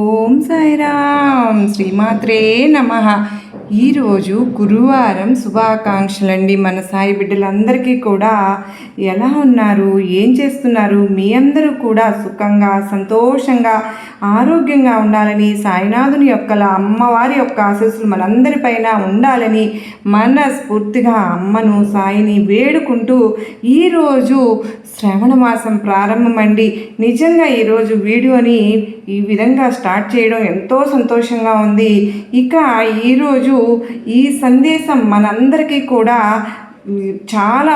ఓం సాయిరామ్ శ్రీమాత్రే నమః. ఈరోజు గురువారం శుభాకాంక్షలండి. మన సాయి బిడ్డలందరికీ కూడా ఎలా ఉన్నారు, ఏం చేస్తున్నారు? మీ అందరూ కూడా సుఖంగా, సంతోషంగా, ఆరోగ్యంగా ఉండాలని, సాయినాథుని యొక్క అమ్మవారి యొక్క ఆశీస్సులు మనందరిపైన ఉండాలని మనస్ఫూర్తిగా అమ్మను సాయిని వేడుకుంటూ ఈరోజు శ్రావణ మాసం ప్రారంభమండి. నిజంగా ఈరోజు వీడియోని ఈ విధంగా స్టార్ట్ చేయడం ఎంతో సంతోషంగా ఉంది. ఇక ఈరోజు ఈ సందేశం మనందరికీ కూడా చాలా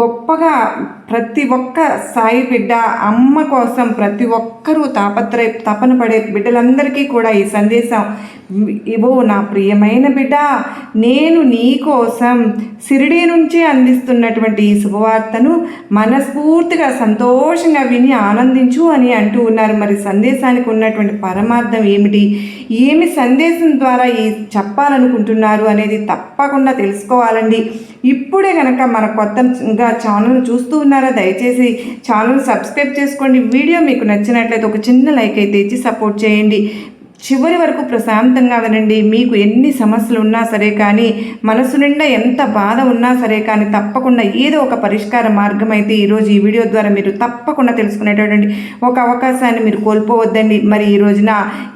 గొప్పగా ప్రతి ఒక్క సాయి బిడ్డ అమ్మ కోసం ప్రతి ఒక్కరూ తపన పడే బిడ్డలందరికీ కూడా ఈ సందేశం ఇవో నా ప్రియమైన బిడ్డ, నేను నీ కోసం షిరిడీ నుంచి అందిస్తున్నటువంటి ఈ శుభవార్తను మనస్ఫూర్తిగా సంతోషంగా విని ఆనందించు అని అంటూ ఉన్నారు. మరి సందేశానికి ఉన్నటువంటి పరమార్థం ఏమిటి, ఏమి సందేశం ద్వారా ఈ చెప్పాలనుకుంటున్నారు అనేది తప్పకుండా తెలుసుకోవాలండి. ఇప్పుడే కనుక మన కొత్తగా ఛానల్ చూస్తూ ఉన్నారా, దయచేసి ఛానల్ సబ్స్క్రైబ్ చేసుకోండి. వీడియో మీకు నచ్చినట్లయితే ఒక చిన్న లైక్ అయితే ఇచ్చి సపోర్ట్ చేయండి. చివరి వరకు ప్రశాంతంగా వినండి. మీకు ఎన్ని సమస్యలు ఉన్నా సరే కానీ, మనసు నిండా ఎంత బాధ ఉన్నా సరే కానీ, తప్పకుండా ఏదో ఒక పరిష్కార మార్గం అయితే ఈరోజు ఈ వీడియో ద్వారా మీరు తప్పకుండా తెలుసుకునేటటువంటి ఒక అవకాశాన్ని మీరు కోల్పోవద్దండి. మరి ఈ రోజున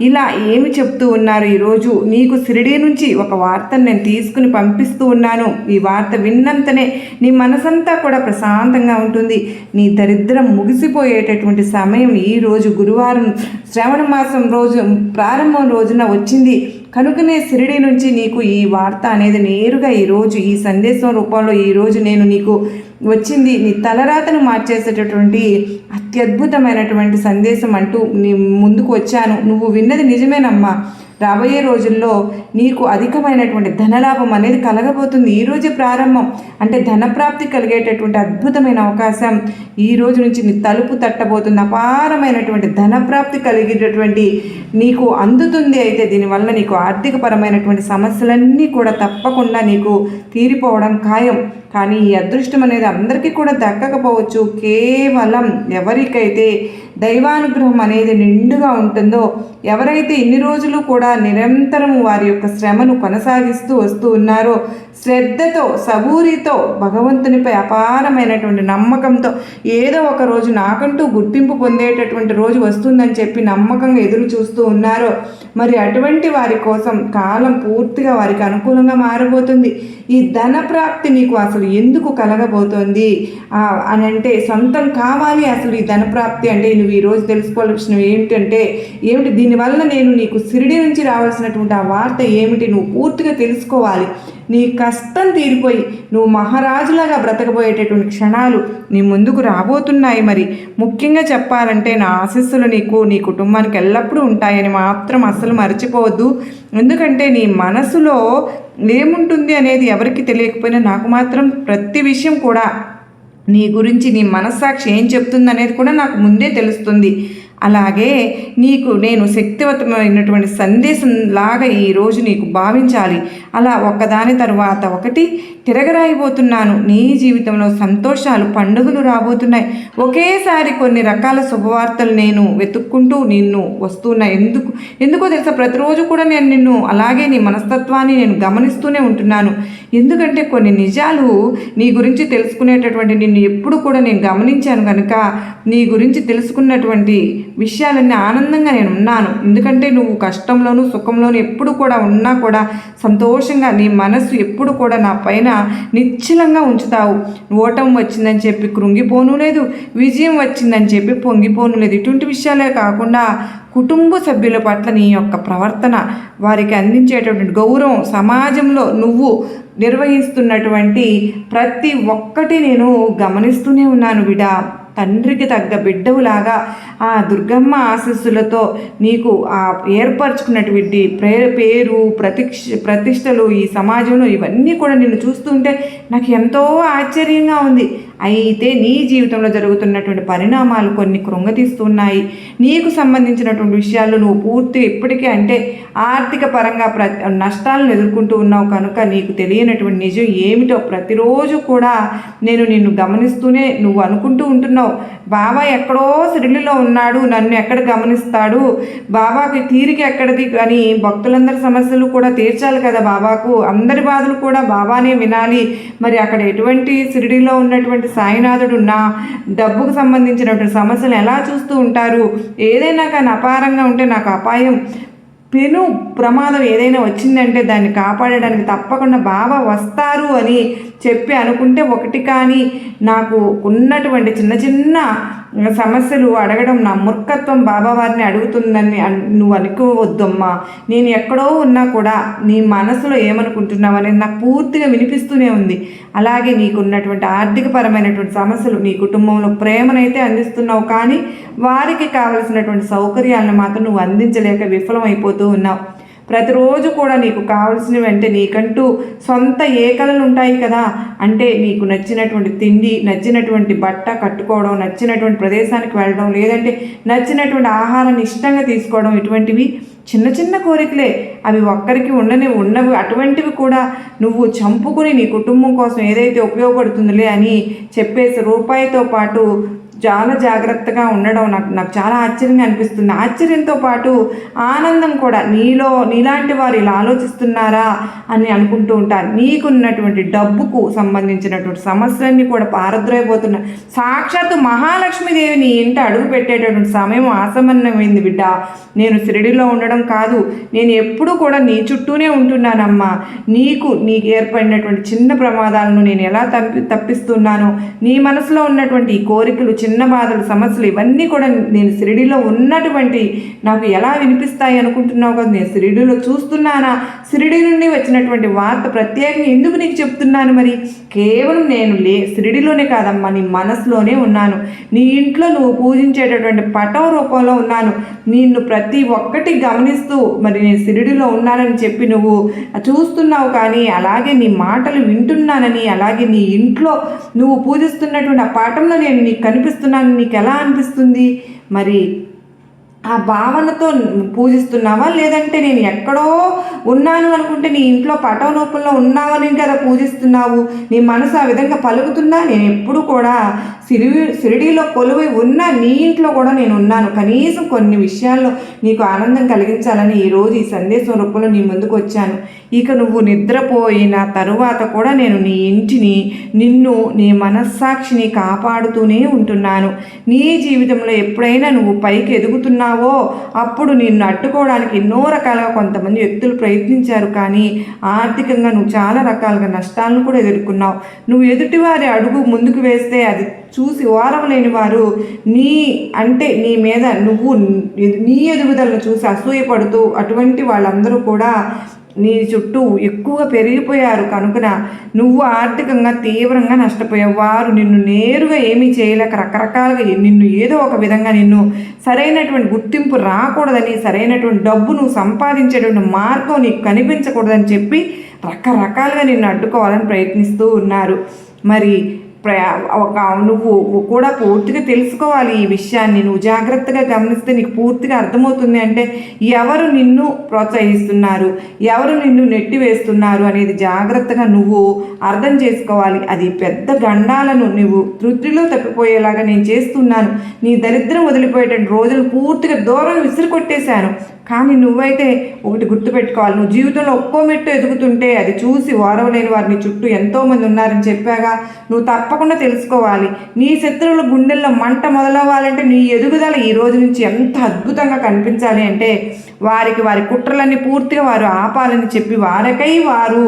ఇలా ఏమి చెప్తూ ఉన్నారు, ఈరోజు నీకు షిరిడీ నుంచి ఒక వార్తను నేను తీసుకుని పంపిస్తూ ఉన్నాను. ఈ వార్త విన్నంతనే నీ మనసంతా కూడా ప్రశాంతంగా ఉంటుంది. నీ దరిద్రం ముగిసిపోయేటటువంటి సమయం ఈరోజు గురువారం శ్రావణ మాసం రోజు ప్రారంభం రోజున వచ్చింది. కనుకనే షిరిడీ నుంచి నీకు ఈ వార్త అనేది నేరుగా ఈరోజు ఈ సందేశం రూపంలో ఈరోజు నేను నీకు వచ్చింది. నీ తలరాతను మార్చేసేటటువంటి అత్యద్భుతమైనటువంటి సందేశం అంటూ నీ ముందుకు వచ్చాను. నువ్వు విన్నది నిజమేనమ్మా. రాబోయే రోజుల్లో నీకు అధికమైనటువంటి ధనలాభం అనేది కలగబోతుంది. ఈరోజు ప్రారంభం అంటే ధనప్రాప్తి కలిగేటటువంటి అద్భుతమైన అవకాశం ఈ రోజు నుంచి నీ తలుపు తట్టబోతుంది. అపారమైనటువంటి ధనప్రాప్తి కలిగేటటువంటి నీకు అందుతుంది. అయితే దీనివల్ల నీకు ఆర్థికపరమైనటువంటి సమస్యలన్నీ కూడా తప్పకుండా నీకు తీరిపోవడం ఖాయం. కానీ ఈ అదృష్టం అనేది అందరికీ కూడా దక్కకపోవచ్చు. కేవలం ఎవరికైతే దైవానుగ్రహం అనేది నిండుగా ఉంటుందో, ఎవరైతే ఇన్ని రోజులు కూడా నిరంతరం వారి యొక్క శ్రమను కొనసాగిస్తూ వస్తూ ఉన్నారో, శ్రద్ధతో సబూరితో భగవంతునిపై అపారమైనటువంటి నమ్మకంతో ఏదో ఒక రోజు నాకంటూ గుర్తింపు పొందేటటువంటి రోజు వస్తుందని చెప్పి నమ్మకంగా ఎదురు చూస్తూ ఉన్నారో, మరి అటువంటి వారి కోసం కాలం పూర్తిగా వారికి అనుకూలంగా మారబోతుంది. ఈ ధన ప్రాప్తి నీకు అసలు ఎందుకు కలగబోతోంది అని అంటే, సొంతం కావాలి అసలు ఈ ధనప్రాప్తి అంటే నువ్వు ఈరోజు తెలుసుకోవాల్సినవి ఏమిటి దీనివల్ల నేను నీకు షిరిడీ నుంచి రావాల్సినటువంటి ఆ వార్త ఏమిటి నువ్వు పూర్తిగా తెలుసుకోవాలి. నీ కష్టం తీరిపోయి నువ్వు మహారాజులాగా బ్రతకబోయేటటువంటి క్షణాలు నీ ముందుకు రాబోతున్నాయి. మరి ముఖ్యంగా చెప్పాలంటే నా ఆశీస్సులు నీ కుటుంబానికి ఎల్లప్పుడూ ఉంటాయని మాత్రం అస్సలు మర్చిపోవద్దు. ఎందుకంటే నీ మనసులో ఏముంటుంది అనేది ఎవరికి తెలియకపోయినా నాకు మాత్రం ప్రతి విషయం కూడా నీ గురించి నీ మనస్సాక్షి ఏం చెప్తుంది అనేది కూడా నాకు ముందే తెలుస్తుంది. అలాగే నీకు నేను శక్తివంతమైనటువంటి సందేశం లాగా ఈరోజు నీకు భావించాలి. అలా ఒకదాని తర్వాత ఒకటి తిరగరాయిపోతున్నాను. నీ జీవితంలో సంతోషాలు, పండుగలు రాబోతున్నాయి. ఒకేసారి కొన్ని రకాల శుభవార్తలు నేను వెతుక్కుంటూ నిన్ను వస్తున్నా. ఎందుకో తెలుసా, ప్రతిరోజు కూడా నేను నిన్ను అలాగే నీ మనస్తత్వాన్ని నేను గమనిస్తూనే ఉంటున్నాను. ఎందుకంటే కొన్ని నిజాలు నీ గురించి తెలుసుకునేటటువంటి నిన్ను ఎప్పుడు కూడా నేను గమనించాను కనుక నీ గురించి తెలుసుకున్నటువంటి విషయాలన్నీ ఆనందంగా నేను ఉన్నాను. ఎందుకంటే నువ్వు కష్టంలోనూ సుఖంలోనూ ఎప్పుడు కూడా ఉన్నా కూడా సంతోషంగా నీ మనసు ఎప్పుడు కూడా నా పైన నిశ్చలంగా ఉంచుతావు. ఓటమి వచ్చిందని చెప్పి కృంగిపోను లేదు, విజయం వచ్చిందని చెప్పి పొంగిపోను లేదు. ఇటువంటి విషయాలే కాకుండా కుటుంబ సభ్యుల పట్ల నీ యొక్క ప్రవర్తన, వారికి అందించేటటువంటి గౌరవం, సమాజంలో నువ్వు నిర్వహిస్తున్నటువంటి ప్రతి ఒక్కటి నేను గమనిస్తూనే ఉన్నాను బిడ్డ. తండ్రికి తగ్గ బిడ్డవులాగా ఆ దుర్గమ్మ ఆశీస్సులతో నీకు ఆ ఏర్పరచుకున్నటువంటి పేరు ప్రతిష్టలు ఈ సమాజంలో ఇవన్నీ కూడా నిన్ను చూస్తుంటే నాకు ఎంతో ఆశ్చర్యంగా ఉంది. అయితే నీ జీవితంలో జరుగుతున్నటువంటి పరిణామాలు కొన్ని కృంగతీస్తున్నాయి. నీకు సంబంధించినటువంటి విషయాల్లో నువ్వు పూర్తిగా ఇప్పటికీ అంటే ఆర్థిక పరంగా నష్టాలను ఎదుర్కొంటూ ఉన్నావు కనుక నీకు తెలియనటువంటి నిజం ఏమిటో ప్రతిరోజు కూడా నేను నిన్ను గమనిస్తూనే నువ్వు అనుకుంటూ ఉంటున్నావు, బాబా ఎక్కడో సిరిలిలో ఉన్నాడు, నన్ను ఎక్కడ గమనిస్తాడు, బాబాకి తీరిక ఎక్కడిది అని. భక్తులందరి సమస్యలు కూడా తీర్చాలి కదా బాబాకు, అందరి బాధలు కూడా బాబానే వినాలి. మరి అక్కడ ఎటువంటి షిరిడీలో ఉన్నటువంటి సాయినాథుడు నా డబ్బుకు సంబంధించినటువంటి సమస్యలు ఎలా చూస్తూ ఉంటారు? ఏదైనా కానీ అపారంగా ఉంటే నాకు అపాయం పెను ప్రమాదం ఏదైనా వచ్చిందంటే దాన్ని కాపాడడానికి తప్పకుండా బాబా వస్తారు అని చెప్పి అనుకుంటే ఒకటి. కానీ నాకు ఉన్నటువంటి చిన్న చిన్న సమస్యలు అడగడం నా మూర్ఖత్వం, బాబా వారిని అడుగుతుందని నువ్వు అనుకోవద్దమ్మా. నేను ఎక్కడో ఉన్నా కూడా నీ మనసులో ఏమనుకుంటున్నావు అనేది నాకు పూర్తిగా వినిపిస్తూనే ఉంది. అలాగే నీకున్నటువంటి ఆర్థికపరమైనటువంటి సమస్యలు, నీ కుటుంబంలో ప్రేమనైతే అందిస్తున్నావు, కానీ వారికి కావలసినటువంటి సౌకర్యాలను మాత్రం నువ్వు అందించలేక విఫలమైపోతూ ఉన్నావు. ప్రతిరోజు కూడా నీకు కావలసినవి అంటే నీకంటూ సొంత ఏకలలు ఉంటాయి కదా, అంటే నీకు నచ్చినటువంటి తిండి, నచ్చినటువంటి బట్ట కట్టుకోవడం, నచ్చినటువంటి ప్రదేశానికి వెళ్ళడం, లేదంటే నచ్చినటువంటి ఆహారాన్ని ఇష్టంగా తీసుకోవడం, ఇటువంటివి చిన్న చిన్న కోరికలే. అవి ఒక్కరికి ఉన్నవి అటువంటివి కూడా నువ్వు చంపుకుని నీ కుటుంబం కోసం ఏదైతే ఉపయోగపడుతుందిలే అని చెప్పేసి రూపాయితో పాటు చాలా జాగ్రత్తగా ఉండడం నాకు చాలా ఆశ్చర్యంగా అనిపిస్తుంది. ఆశ్చర్యంతో పాటు ఆనందం కూడా. నీలాంటి వారు ఇలా ఆలోచిస్తున్నారా అని అనుకుంటూ ఉంటారు. నీకున్నటువంటి డబ్బుకు సంబంధించినటువంటి సమస్యలన్నీ కూడా పారద్రోయబోతున్నా. సాక్షాత్తు మహాలక్ష్మీదేవి నీ ఇంట అడుగు పెట్టేటటువంటి సమయం ఆసమన్నమైంది బిడ్డ. నేను షిరిడీలో ఉండడం కాదు, నేను ఎప్పుడూ కూడా నీ చుట్టూనే ఉంటున్నానమ్మా. నీకు ఏర్పడినటువంటి చిన్న ప్రమాదాలను నేను ఎలా తప్పిస్తున్నానో, నీ మనసులో ఉన్నటువంటి ఈ కోరికలు, చిన్న బాధలు, సమస్యలు ఇవన్నీ కూడా నేను షిరిడీలో ఉన్నటువంటి నాకు ఎలా వినిపిస్తాయి అనుకుంటున్నావు కదా. నేను షిరిడీలో చూస్తున్నానా? షిరిడీ నుండి వచ్చినటువంటి వార్త ప్రత్యేకంగా ఎందుకు నీకు చెప్తున్నాను? మరి కేవలం నేను షిరిడీలోనే కాదమ్మా, నీ మనసులోనే ఉన్నాను. నీ ఇంట్లో నువ్వు పూజించేటటువంటి పటం రూపంలో ఉన్నాను. నిన్ను ప్రతి ఒక్కటి గమనిస్తూ మరి నేను షిరిడీలో ఉన్నానని చెప్పి నువ్వు చూస్తున్నావు, కానీ అలాగే నీ మాటలు వింటున్నానని, అలాగే నీ ఇంట్లో నువ్వు పూజిస్తున్నటువంటి ఆ పటంలో నేను నీకు కనిపిస్తున్నాను. నీకు ఎలా అనిపిస్తుంది? మరి ఆ భావనతో పూజిస్తున్నావా, లేదంటే నేను ఎక్కడో ఉన్నాను అనుకుంటే నీ ఇంట్లో పటం రూపంలో ఉన్నావని కదా పూజిస్తున్నావు? నీ మనసు ఆ విధంగా పలుకుతుందా? నేను ఎప్పుడు కూడా షిరిడీలో కొలువై ఉన్న నీ ఇంట్లో కూడా నేను ఉన్నాను. కనీసం కొన్ని విషయాల్లో నీకు ఆనందం కలిగించాలని ఈరోజు ఈ సందేశం రూపంలో నీ ముందుకు వచ్చాను. ఇక నువ్వు నిద్రపోయిన తరువాత కూడా నేను నీ ఇంటిని, నిన్ను, నీ మనస్సాక్షిని కాపాడుతూనే ఉంటున్నాను. నీ జీవితంలో ఎప్పుడైనా నువ్వు పైకి ఎదుగుతున్నావో అప్పుడు నిన్ను అడ్డుకోవడానికి ఎన్నో రకాలుగా కొంతమంది వ్యక్తులు ప్రయత్నించారు, కానీ ఆర్థికంగా నువ్వు చాలా రకాలుగా నష్టాలను కూడా ఎదుర్కొన్నావు. నువ్వు ఎదుటివారి అడుగు ముందుకు వేస్తే అది చూసి ఓరవలేని వారు నీ మీద నీ ఎదుగుదలను చూసి అసూయపడుతూ అటువంటి వాళ్ళందరూ కూడా నీ చుట్టూ ఎక్కువగా పెరిగిపోయారు. కనుకన నువ్వు ఆర్థికంగా తీవ్రంగా నష్టపోయావు. వారు నిన్ను నేరుగా ఏమీ చేయలేక రకరకాలుగా నిన్ను ఏదో ఒక విధంగా నిన్ను సరైనటువంటి గుర్తింపు రాకూడదని, సరైనటువంటి డబ్బు నువ్వు సంపాదించేటువంటి మార్గం నీకు కనిపించకూడదని చెప్పి రకరకాలుగా నిన్ను అడ్డుకోవాలని ప్రయత్నిస్తూ ఉన్నారు. మరి నువ్వు కూడా పూర్తిగా తెలుసుకోవాలి ఈ విషయాన్ని. నువ్వు జాగ్రత్తగా గమనిస్తే నీకు పూర్తిగా అర్థమవుతుంది. అంటే ఎవరు నిన్ను ప్రోత్సహిస్తున్నారు, ఎవరు నిన్ను నెట్టివేస్తున్నారు అనేది జాగ్రత్తగా నువ్వు అర్థం చేసుకోవాలి. అది పెద్ద గండాలను నువ్వు తృప్తిలో తప్పిపోయేలాగా నేను చేస్తున్నాను. నీ దరిద్రం వదిలిపోయేటువంటి రోజులు పూర్తిగా దూరం విసిరికొట్టేశాను. కానీ నువ్వైతే ఒకటి గుర్తుపెట్టుకోవాలి, నువ్వు జీవితంలో ఒక్కో మెట్టు ఎదుగుతుంటే అది చూసి ఓరవలేని వారిని చుట్టూ ఎంతోమంది ఉన్నారని చెప్పాగా. నువ్వు తప్పకుండా తెలుసుకోవాలి. నీ శత్రువుల గుండెల్లో మంట మొదలవ్వాలంటే నీ ఎదుగుదల ఈ రోజు నుంచి ఎంత అద్భుతంగా కనిపించాలి అంటే వారి కుట్రలన్నీ పూర్తిగా వారు ఆపాలని చెప్పి వారికై వారు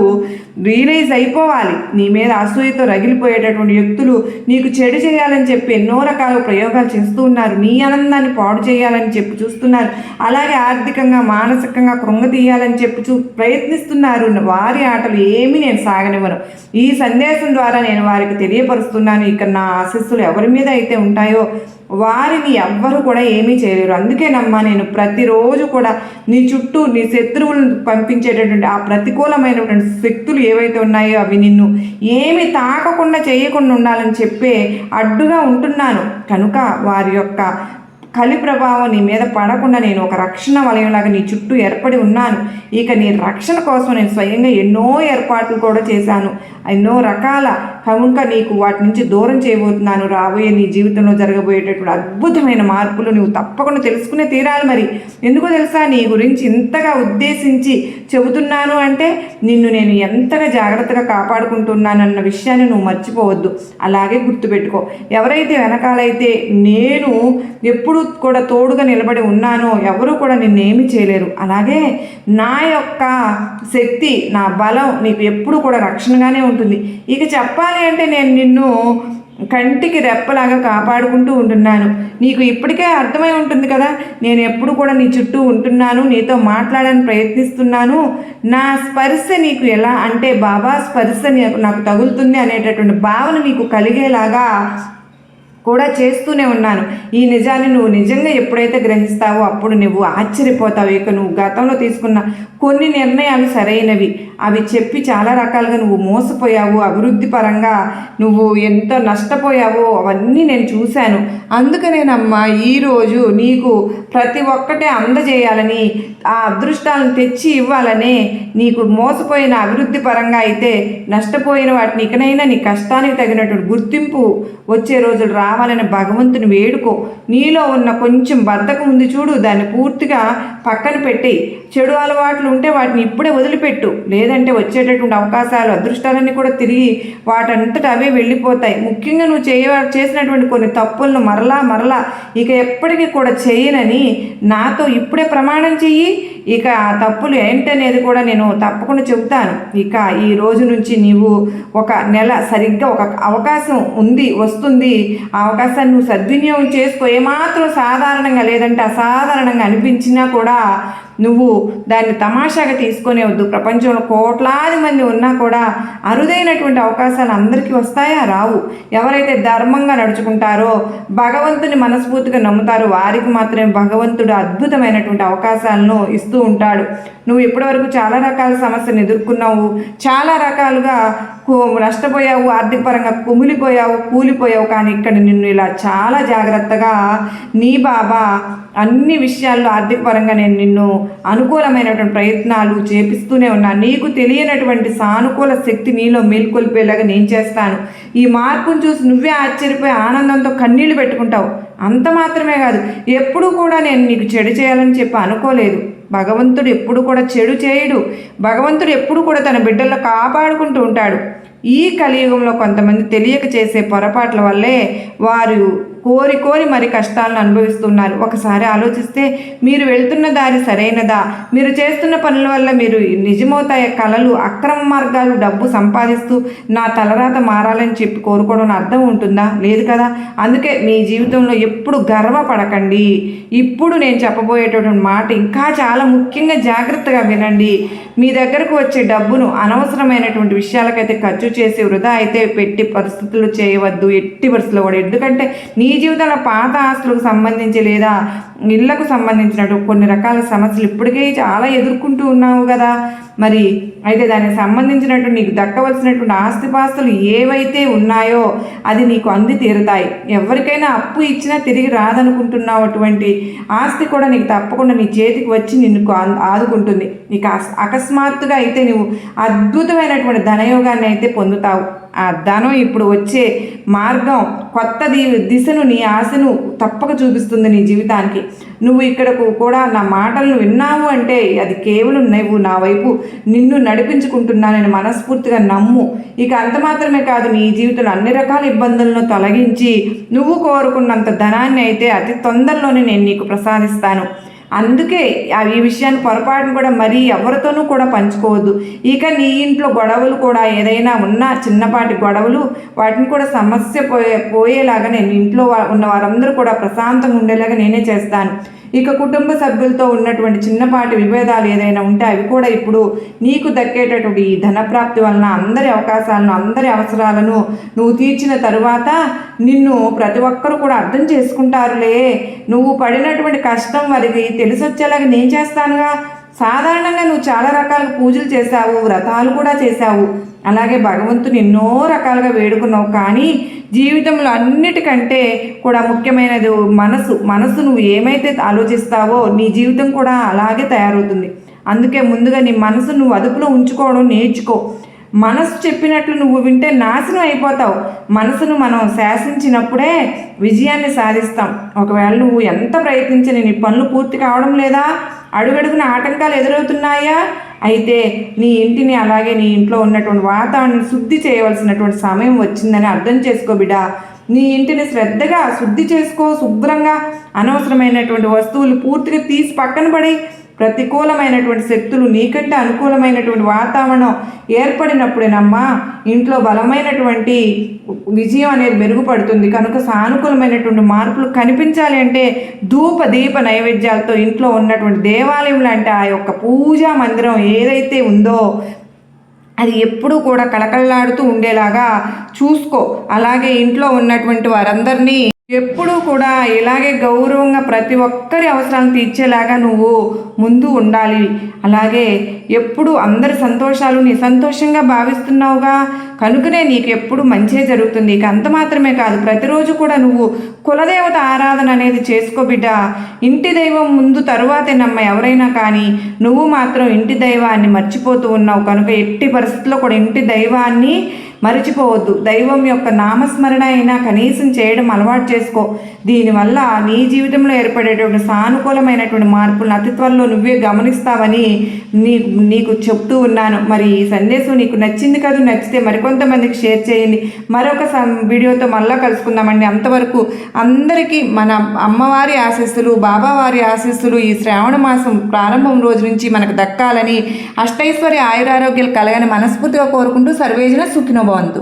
రియలైజ్ అయిపోవాలి. నీ మీద అసూయతో రగిలిపోయేటటువంటి వ్యక్తులు నీకు చెడు చేయాలని చెప్పి ఎన్నో రకాల ప్రయోగాలు చేస్తూ ఉన్నారు. నీ ఆనందాన్ని పాడు చేయాలని చెప్పి చూస్తున్నారు. అలాగే ఆర్థిక ఆర్థికంగా మానసికంగా కృంగతీయాలని చెప్పి ప్రయత్నిస్తున్నారు. వారి ఆటలు ఏమీ నేను సాగనివ్వను. ఈ సందేశం ద్వారా నేను వారికి తెలియపరుస్తున్నాను, ఇక నా ఆశీస్సులు ఎవరి మీద అయితే ఉంటాయో వారిని ఎవ్వరు కూడా ఏమీ చేయలేరు. అందుకేనమ్మా నేను ప్రతిరోజు కూడా నీ చుట్టూ నీ శత్రువులను పంపించేటటువంటి ఆ ప్రతికూలమైనటువంటి శక్తులు ఏవైతే ఉన్నాయో అవి నిన్ను ఏమి తాకకుండా చేయకుండా ఉండాలని చెప్పే అడ్డుగా ఉంటున్నాను. కనుక వారి యొక్క కలి ప్రభావం నీ మీద పడకుండా నేను ఒక రక్షణ వలయంలాగా నీ చుట్టూ ఏర్పడి ఉన్నాను. ఇక నీ రక్షణ కోసం నేను స్వయంగా ఎన్నో ఏర్పాట్లు కూడా చేశాను, ఎన్నో రకాల. కనుక నీకు వాటి నుంచి దూరం చేయబోతున్నాను. రాబోయే నీ జీవితంలో జరగబోయేటటువంటి అద్భుతమైన మార్పులు నువ్వు తప్పకుండా తెలుసుకునే తీరాలి. మరి ఎందుకో తెలుసా, నీ గురించి ఇంతగా ఉద్దేశించి చెబుతున్నాను అంటే నిన్ను నేను ఎంతగా జాగ్రత్తగా కాపాడుకుంటున్నానన్న విషయాన్ని నువ్వు మర్చిపోవద్దు. అలాగే గుర్తుపెట్టుకో, ఎవరైతే వెనకాలైతే నేను ఎప్పుడు కూడా తోడుగా నిలబడి ఉన్నానో ఎవరు కూడా నిన్నేమి చేయలేరు. అలాగే నా యొక్క శక్తి, నా బలం నీకు ఎప్పుడు కూడా రక్షణగానే ఉంటుంది. ఇక చెప్పాలి అంటే నేను నిన్ను కంటికి రెప్పలాగా కాపాడుకుంటూ ఉంటున్నాను. నీకు ఇప్పటికే అర్థమై ఉంటుంది కదా, నేను ఎప్పుడు కూడా నీ చుట్టూ ఉంటున్నాను, నీతో మాట్లాడడానికి ప్రయత్నిస్తున్నాను. నా స్పర్శ నీకు ఎలా అంటే బాబా స్పర్శ నాకు తగులుతుంది అనేటటువంటి భావన నీకు కలిగేలాగా కూడా చేస్తూనే ఉన్నాను. ఈ నిజాన్ని నువ్వు నిజంగా ఎప్పుడైతే గ్రహిస్తావో అప్పుడు నువ్వు ఆశ్చర్యపోతావు. ఇక నువ్వు గతంలో తీసుకున్న కొన్ని నిర్ణయాలు సరైనవి, అవి చెప్పి చాలా రకాలుగా నువ్వు మోసపోయావు, అభివృద్ధి పరంగా నువ్వు ఎంత నష్టపోయావో అవన్నీ నేను చూశాను. అందుకనేనమ్మా ఈరోజు నీకు ప్రతి ఒక్కటే అందజేయాలని, ఆ అదృష్టాలను తెచ్చి ఇవ్వాలనే నీకు మోసపోయిన అభివృద్ధి పరంగా అయితే నష్టపోయిన వాటిని ఇకనైనా నీ కష్టానికి తగినటువంటి గుర్తింపు వచ్చే రోజులు రావాలని భగవంతుని వేడుకో. నీలో ఉన్న కొంచెం బద్ధకం ఉంది చూడు, దాన్ని పూర్తిగా పక్కన పెట్టి చెడు అలవాట్లు ఉంటే వాటిని ఇప్పుడే వదిలిపెట్టు. లేదంటే వచ్చేటటువంటి అవకాశాలు అదృష్టాలన్నీ కూడా తిరిగి వాటంతట అవే వెళ్ళిపోతాయి. ముఖ్యంగా నువ్వు చేసినటువంటి కొన్ని తప్పులను మరలా ఇక ఎప్పటికీ కూడా చేయనని నాతో ఇప్పుడే ప్రమాణం చెయ్యి. ఇక ఆ తప్పులు ఏంటనేది కూడా నేను తప్పకుండా చెబుతాను. ఇక ఈ రోజు నుంచి నీవు ఒక నెల సరిగ్గా ఒక అవకాశం వస్తుంది. ఆ అవకాశాన్ని నువ్వు సద్వినియోగం చేసుకో. ఏమాత్రం సాధారణంగా లేదంటే అసాధారణంగా అనిపించినా కూడా నువ్వు దాన్ని తమాషాగా తీసుకునే వద్దు. ప్రపంచంలో కోట్లాది మంది ఉన్నా కూడా అరుదైనటువంటి అవకాశాలు అందరికీ వస్తాయా? రావు. ఎవరైతే ధర్మంగా నడుచుకుంటారో, భగవంతుని మనస్ఫూర్తిగా నమ్ముతారో వారికి మాత్రమే భగవంతుడు అద్భుతమైనటువంటి అవకాశాలను ఇస్తూ ఉంటాడు. నువ్వు ఇప్పటివరకు చాలా రకాల సమస్యను ఎదుర్కొన్నావు, చాలా రకాలుగా నష్టపోయావు, ఆర్థిక పరంగా కుమిలిపోయావు, కూలిపోయావు. కానీ ఇక్కడ నిన్ను ఇలా చాలా జాగ్రత్తగా నీ బాబా అన్ని విషయాల్లో ఆర్థిక పరంగా నేను నిన్ను అనుకూలమైనటువంటి ప్రయత్నాలు చేపిస్తూనే ఉన్నాను. నీకు తెలియనటువంటి సానుకూల శక్తి నీలో మేల్కొల్పేలాగా నేను చేస్తాను. ఈ మార్పును చూసి నువ్వే ఆశ్చర్యపోయి ఆనందంతో కన్నీళ్లు పెట్టుకుంటావు. అంత మాత్రమే కాదు, ఎప్పుడూ కూడా నేను నీకు చెడు చేయాలని చెప్పి అనుకోలేదు. భగవంతుడు ఎప్పుడు కూడా చెడు చేయడు. భగవంతుడు ఎప్పుడు కూడా తన బిడ్డల్లో కాపాడుకుంటూ ఉంటాడు. ఈ కలియుగంలో కొంతమంది తెలియక చేసే పొరపాట్ల వల్లే వారు కోరి మరి కష్టాలను అనుభవిస్తున్నారు. ఒకసారి ఆలోచిస్తే మీరు వెళ్తున్న దారి సరైనదా? మీరు చేస్తున్న పనుల వల్ల మీరు నిజమవుతాయి కలలు, అక్రమ మార్గాలు, డబ్బు సంపాదిస్తూ నా తలరాత మారాలని చెప్పి కోరుకోవడం అర్థం ఉంటుందా? లేదు కదా. అందుకే మీ జీవితంలో ఎప్పుడు గర్వపడకండి. ఇప్పుడు నేను చెప్పబోయేటటువంటి మాట ఇంకా చాలా ముఖ్యంగా జాగ్రత్తగా వినండి. మీ దగ్గరకు వచ్చే డబ్బును అనవసరమైనటువంటి విషయాలకైతే ఖర్చు చేసి వృధా అయితే పెట్టి పరిస్థితులు చేయవద్దు, ఎట్టి పరిస్థితుల్లో కూడా. ఎందుకంటే నీ జీవితంలో పాత ఆస్తులకు సంబంధించి లేదా ఇళ్లకు సంబంధించినట్టు కొన్ని రకాల సమస్యలు ఇప్పటికే చాలా ఎదుర్కొంటూ ఉన్నావు కదా. మరి అయితే దానికి సంబంధించినట్టు నీకు దక్కవలసినటువంటి ఆస్తిపాస్తులు ఏవైతే ఉన్నాయో అది నీకు అంది తీరుతాయి. ఎవరికైనా అప్పు ఇచ్చినా తిరిగి రాదనుకుంటున్నావు అటువంటి ఆస్తి కూడా నీకు తప్పకుండా నీ చేతికి వచ్చి నిన్ను ఆదుకుంటుంది. నీకు అకస్మాత్తుగా అయితే నువ్వు అద్భుతమైనటువంటి ధనయోగాన్ని అయితే పొందుతావు. ఆ ధనం ఇప్పుడు వచ్చే మార్గం కొత్త దిశను, నీ ఆశను తప్పక చూపిస్తుంది నీ జీవితానికి. నువ్వు ఇక్కడకు కూడా నా మాటలను విన్నావు అంటే అది కేవలం నువ్వు నా వైపు నిన్ను నడిపించుకుంటున్నానని మనస్ఫూర్తిగా నమ్ము. ఇక అంత మాత్రమే కాదు, నీ జీవితంలో అన్ని రకాల ఇబ్బందులను తొలగించి నువ్వు కోరుకున్నంత ధనాన్ని అయితే అతి తొందరలోనే నేను నీకు ప్రసాదిస్తాను. అందుకే ఈ విషయాన్ని పొరపాటును కూడా మరీ ఎవరితోనూ కూడా పంచుకోవద్దు. ఇక నీ ఇంట్లో గొడవలు కూడా ఏదైనా ఉన్నా చిన్నపాటి గొడవలు వాటిని కూడా సమస్య పోయేలాగా నేను ఇంట్లో ఉన్న వారందరూ కూడా ప్రశాంతంగా ఉండేలాగా నేనే చేస్తాను. ఇక కుటుంబ సభ్యులతో ఉన్నటువంటి చిన్నపాటి విభేదాలు ఏదైనా ఉంటే అవి కూడా ఇప్పుడు నీకు దక్కేటటువంటి ఈ ధనప్రాప్తి వలన అందరి అవకాశాలను, అందరి అవసరాలను నువ్వు తీర్చిన తరువాత నిన్ను ప్రతి ఒక్కరూ కూడా అర్థం చేసుకుంటారులే, నువ్వు పడినటువంటి కష్టం వారికి తెలిసొచ్చేలాగా నేను చేస్తానుగా. సాధారణంగా నువ్వు చాలా రకాల పూజలు చేశావు, వ్రతాలు కూడా చేశావు, అలాగే భగవంతుని ఎన్నో రకాలుగా వేడుకున్నావు. కానీ జీవితంలో అన్నిటికంటే కూడా ముఖ్యమైనది మనసు నువ్వు ఏమైతే ఆలోచిస్తావో నీ జీవితం కూడా అలాగే తయారవుతుంది. అందుకే ముందుగా నీ మనసు నువ్వు అదుపులో ఉంచుకోవడం నేర్చుకో. మనసు చెప్పినట్లు నువ్వు వింటే నాశనం అయిపోతావు. మనసును మనం శాసించినప్పుడే విజయాన్ని సాధిస్తాం. ఒకవేళ నువ్వు ఎంత ప్రయత్నించినా నీ పనులు పూర్తి కావడం లేదా, అడుగడుగున ఆటంకాలు ఎదురవుతున్నాయా, అయితే నీ ఇంటిని అలాగే నీ ఇంట్లో ఉన్నటువంటి వాతావరణాన్ని శుద్ధి చేయవలసినటువంటి సమయం వచ్చిందని అర్థం చేసుకో బిడ్డ. నీ ఇంటిని శ్రద్ధగా శుద్ధి చేసుకో. శుభ్రంగా అనవసరమైనటువంటి వస్తువులు పూర్తిగా తీసి పక్కన పడి ప్రతికూలమైనటువంటి శక్తులు నీకంటే అనుకూలమైనటువంటి వాతావరణం ఏర్పడినప్పుడేనమ్మా ఇంట్లో బలమైనటువంటి విజయం అనేది మెరుగుపడుతుంది. కనుక సానుకూలమైనటువంటి మార్పులు కనిపించాలి అంటే ధూప దీప నైవేద్యాలతో ఇంట్లో ఉన్నటువంటి దేవాలయం లాంటి ఆ యొక్క పూజా మందిరం ఏదైతే ఉందో అది ఎప్పుడూ కూడా కళకళలాడుతూ ఉండేలాగా చూసుకో. అలాగే ఇంట్లో ఉన్నటువంటి వారందరినీ ఎప్పుడూ కూడా ఇలాగే గౌరవంగా ప్రతి ఒక్కరి అవసరాలను తీర్చేలాగా నువ్వు ముందు ఉండాలి. అలాగే ఎప్పుడు అందరి సంతోషాలు నీ సంతోషంగా భావిస్తున్నావుగా, కనుకనే నీకు ఎప్పుడు మంచే జరుగుతుంది. ఇక అంత మాత్రమే కాదు, ప్రతిరోజు కూడా నువ్వు కులదేవత ఆరాధన అనేది చేసుకో బిడ్డ. ఇంటి దైవం ముందు తరువాతేనమ్మ ఎవరైనా, కానీ నువ్వు మాత్రం ఇంటి దైవాన్ని మర్చిపోతూ ఉన్నావు. కనుక ఎట్టి పరిస్థితుల్లో కూడా ఇంటి దైవాన్ని మరిచిపోవద్దు. దైవం యొక్క నామస్మరణ అయినా కనీసం చేయడం అలవాటు చేసుకో. దీనివల్ల నీ జీవితంలో ఏర్పడేటువంటి సానుకూలమైనటువంటి మార్పులను అతి త్వరలో నువ్వే గమనిస్తావని నీకు చెప్తూ ఉన్నాను. మరి ఈ సందేశం నీకు నచ్చింది కదా, నచ్చితే మరికొంతమందికి షేర్ చేయండి. మరొక వీడియోతో మళ్ళీ కలుసుకుందామండి. అంతవరకు అందరికీ మన అమ్మవారి ఆశీస్సులు, బాబావారి ఆశీస్సులు ఈ శ్రావణ మాసం ప్రారంభం రోజు నుంచి మనకు దక్కాలని, అష్టైశ్వర్య ఆయురారోగ్యాలు కలగని మనస్ఫూర్తిగా కోరుకుంటూ సర్వేజన సుఖినో భవంతు.